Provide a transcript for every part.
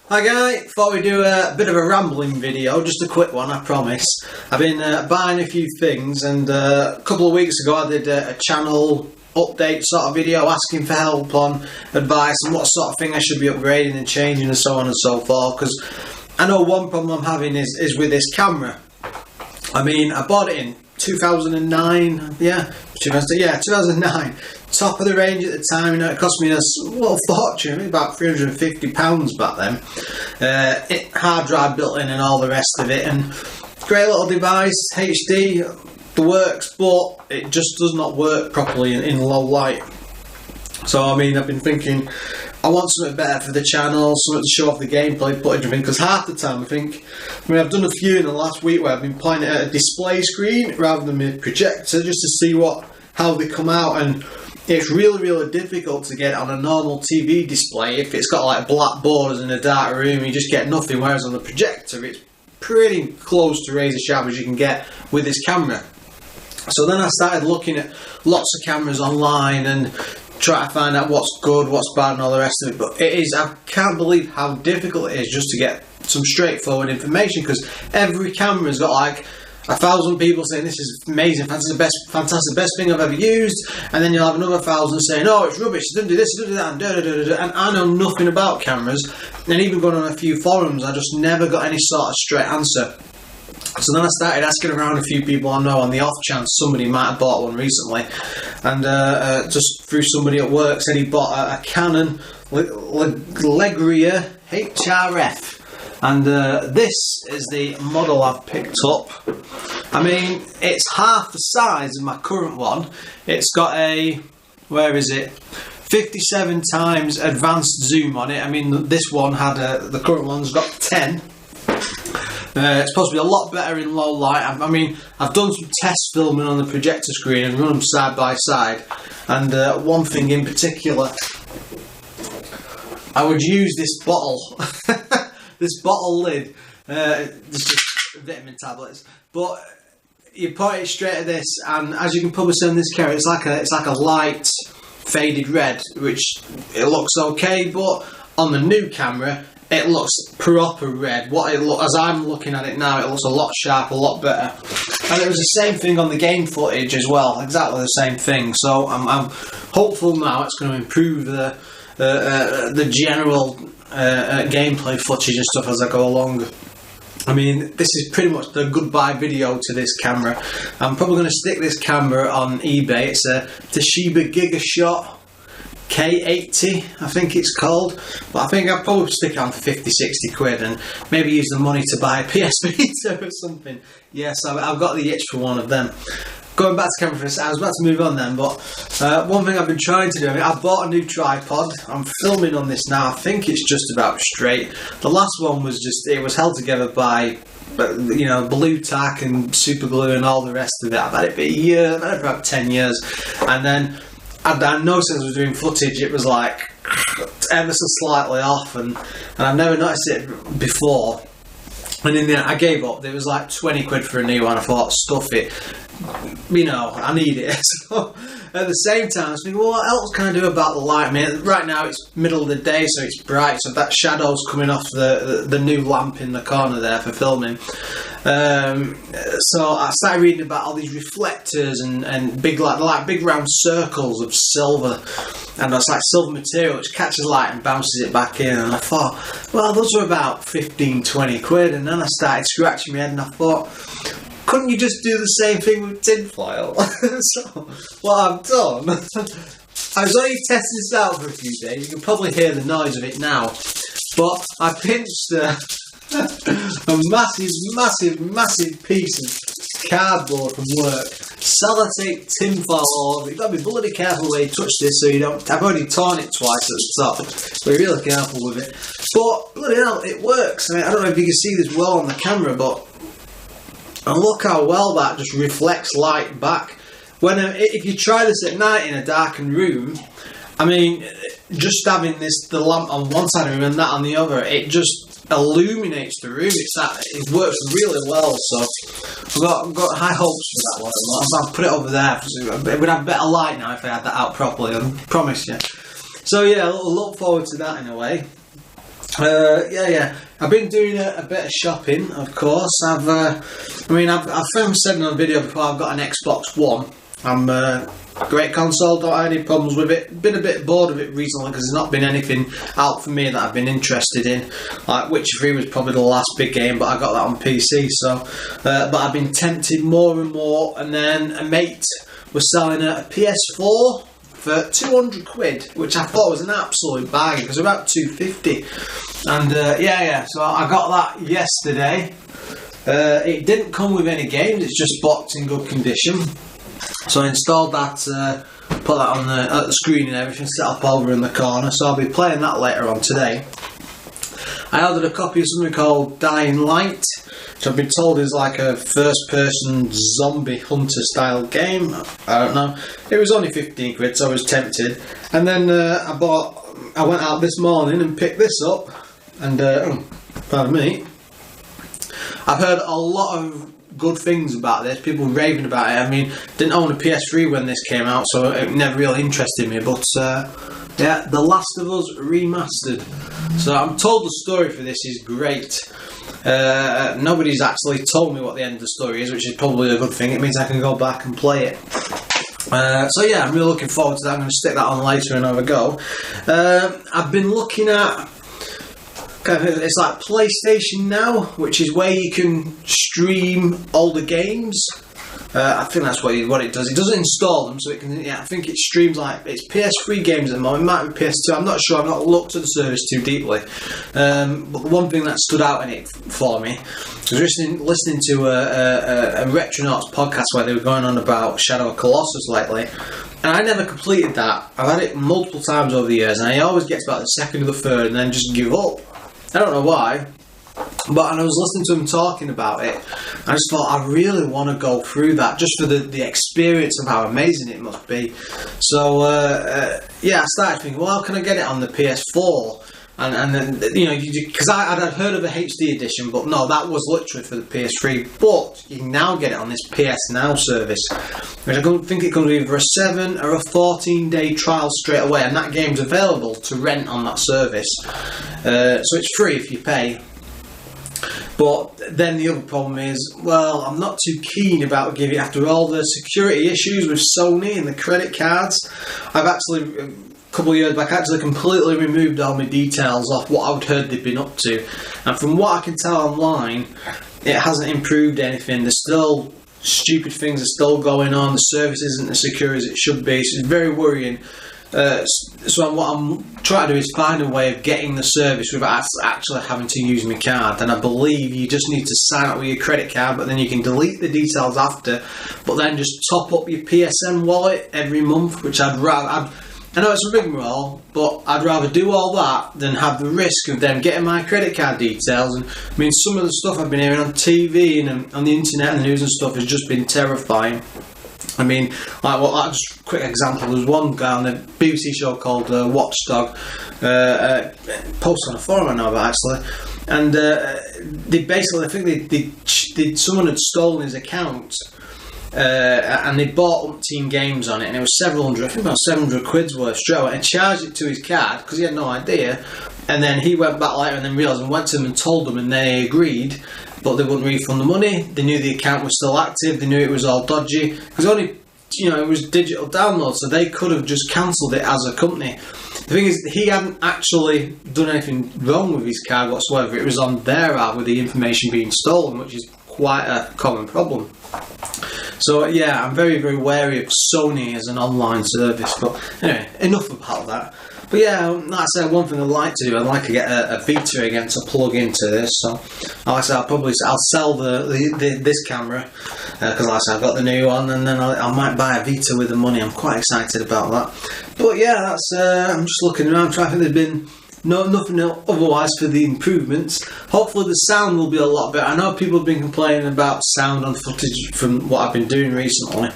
Hi guys, thought we'd do a bit of a rambling video, just a quick one, I promise. I've been buying a few things, and a couple of weeks ago I did a channel update sort of video asking for help on advice on what sort of thing I should be upgrading and changing and so on and so forth, because I know one problem I'm having is with this camera. I mean, I bought it in 2009, 2009. Top of the range at the time, you know, it cost me a little fortune, about £350 back then. Hard drive built in and all the rest of it, and great little device, HD, the works, but it just does not work properly in low light. So I mean, I've been thinking, I want something better for the channel, something to show off the gameplay footage and things, because half the time I've done a few in the last week where I've been pointing at a display screen rather than a projector, just to see how they come out, and it's really difficult to get on a normal TV display if it's got like black borders in a dark room. You just get nothing, whereas on the projector it's pretty close to razor sharp as you can get with this camera. So then I started looking at lots of cameras online and try to find out what's good, what's bad and all the rest of it, but I can't believe how difficult it is just to get some straightforward information, because every camera's got like 1,000 people saying this is amazing, fantastic, best thing I've ever used, and then you'll have another 1,000 saying, oh, it's rubbish, it doesn't do this, it doesn't do that, and and I know nothing about cameras, and even going on a few forums, I just never got any sort of straight answer. So then I started asking around a few people I know on the off chance somebody might have bought one recently, and just through somebody at work said he bought a Canon Legria HRF. And this is the model I've picked up. I mean, it's half the size of my current one. It's got a, 57 times advanced zoom on it. I mean, this one had the current one's got 10. It's supposed to be a lot better in low light. I mean, I've done some test filming on the projector screen and run them side by side. And one thing in particular, I would use this bottle. This bottle lid, it's just vitamin tablets, but you point it straight at this, and as you can probably see on this camera, it's like a light faded red, which it looks okay, but on the new camera it looks proper red. As I'm looking at it now, it looks a lot sharper, a lot better. And it was the same thing on the game footage as well, exactly the same thing. So I'm hopeful now it's going to improve the general gameplay footage and stuff as I go along. I mean, this is pretty much the goodbye video to this camera. I'm probably going to stick this camera on eBay. It's a Toshiba Gigashot K80, I think it's called, but I think I'll probably stick it on for 50-60 quid and maybe use the money to buy a PS Vita or something. Yes, I've got the itch for one of them. Going back to camera for a second, I was about to move on then, but one thing I've been trying to do, I've bought a new tripod. I'm filming on this now. I think it's just about straight. The last one was it was held together by, you know, blue tack and super glue and all the rest of it. I've had it for a year, I've had it for about 10 years. And then I noticed as I was doing footage, it was like ever so slightly off, and I've never noticed it before. And in the end, I gave up. There was like 20 quid for a new one. I thought, stuff it. You know, I need it. So at the same time I was thinking, well, what else can I do about the light? I mean, right now it's middle of the day, so it's bright, so that shadow's coming off the new lamp in the corner there for filming. So I started reading about all these reflectors and big big round circles of silver, and that's like silver material which catches light and bounces it back in, and I thought, well, those are about 15-20 quid, and then I started scratching my head and I thought, couldn't you just do the same thing with tinfoil? So what I've done, I was only testing this out for a few days. You can probably hear the noise of it now, but I pinched a massive piece of cardboard from work, sellotape tinfoil all over it. You've got to be bloody careful where you touch this, so you don't. I've already torn it twice at the top, so be really careful with it. But bloody hell, it works. I mean, I don't know if you can see this well on the camera, but. And look how well that just reflects light back. If you try this at night in a darkened room, I mean, just having the lamp on one side of the room and that on the other, it just illuminates the room. It works really well. So I've got high hopes for that one. I'll put it over there. It would have better light now if I had that out properly, I promise you. So yeah, I'll look forward to that in a way. Yeah. I've been doing a bit of shopping, of course. I've said in a video before, I've got an Xbox One. Great console, don't have any problems with it. Been a bit bored of it recently because there's not been anything out for me that I've been interested in. Like Witcher 3 was probably the last big game, but I got that on PC. So, but I've been tempted more and more. And then a mate was selling a PS4 for 200 quid, which I thought was an absolute bargain because about 250. And so I got that yesterday. It didn't come with any games; it's just boxed in good condition. So I installed that, put that on the screen and everything, set up over in the corner. So I'll be playing that later on today. I ordered a copy of something called Dying Light, which I've been told is like a first-person zombie hunter style game. I don't know. It was only 15 quid, so I was tempted. And then I went out this morning and picked this up. And pardon me, I've heard a lot of good things about this, people raving about it. I mean, didn't own a PS3 when this came out, so it never really interested me, but yeah, The Last of Us Remastered. So I'm told the story for this is great. Nobody's actually told me what the end of the story is, which is probably a good thing. It means I can go back and play it. So yeah, I'm really looking forward to that. I'm going to stick that on later and have a go. I've been looking at, it's like PlayStation Now, which is where you can stream all the games. I think that's what it does. It doesn't install them, so it can. Yeah, I think it streams like it's PS3 games at the moment. It might be PS2. I'm not sure. I've not looked at the service too deeply. But the one thing that stood out in it for me was listening to a Retronauts podcast where they were going on about Shadow of Colossus lately. And I never completed that. I've had it multiple times over the years, and I always get to about the second or the third, and then just give up. I don't know why. But and I was listening to him talking about it, I just thought I really want to go through that just for the experience of how amazing it must be. So I started thinking, well, how can I get it on the PS4? And then, you know, because I'd heard of a HD edition, but no, that was literally for the PS3. But you can now get it on this PS Now service, which I think it comes with either a 7 or a 14-day trial straight away, and that game's available to rent on that service. So it's free if you pay. But then the other problem is, well, I'm not too keen about giving, after all the security issues with Sony and the credit cards, I've actually, a couple of years back, actually completely removed all my details off what I'd heard they'd been up to. And from what I can tell online, it hasn't improved anything. There's still stupid things are still going on. The service isn't as secure as it should be. So it's very worrying. So what I'm trying to do is find a way of getting the service without actually having to use my card. And I believe you just need to sign up with your credit card, but then you can delete the details after, but then just top up your PSN wallet every month, which I'd rather. I know it's a rigmarole, but I'd rather do all that than have the risk of them getting my credit card details. And I mean, some of the stuff I've been hearing on TV and on the internet and the news and stuff has just been terrifying. I mean, just a quick example. There's one guy on the BBC show called Watchdog, posted on a forum I know about actually, and they basically, I think someone had stolen his account, and they bought umpteen games on it, and it was several hundred, I think about 700 quid's worth straight away, and charged it to his card because he had no idea. And then he went back later and then realised and went to them and told them, and they agreed. But they wouldn't refund the money. They knew the account was still active. They knew it was all dodgy. Because only, it was digital download, so they could have just cancelled it as a company. The thing is, he hadn't actually done anything wrong with his card whatsoever. It was on their app with the information being stolen, which is quite a common problem. So yeah, I'm very, very wary of Sony as an online service. But anyway, enough about that. But yeah, like I said, one thing I'd like to do, I'd like to get a Vita again to plug into this. So, like I said, I'll sell this camera because, like I said, I've got the new one, and then I might buy a Vita with the money. I'm quite excited about that. But yeah, that's I'm just looking around, trying to think. There's been nothing otherwise for the improvements. Hopefully, the sound will be a lot better. I know people have been complaining about sound on footage from what I've been doing recently.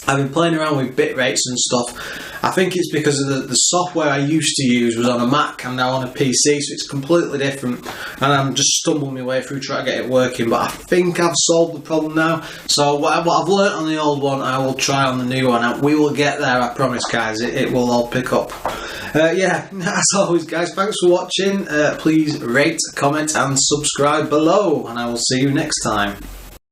I've been playing around with bit rates and stuff. I think it's because of the software I used to use was on a Mac. I'm now on a PC, so it's completely different. And I'm just stumbling my way through trying to get it working. But I think I've solved the problem now. So what I've learnt on the old one, I will try on the new one. And we will get there, I promise, guys. It will all pick up. Yeah, as always, guys, thanks for watching. Please rate, comment, and subscribe below. And I will see you next time.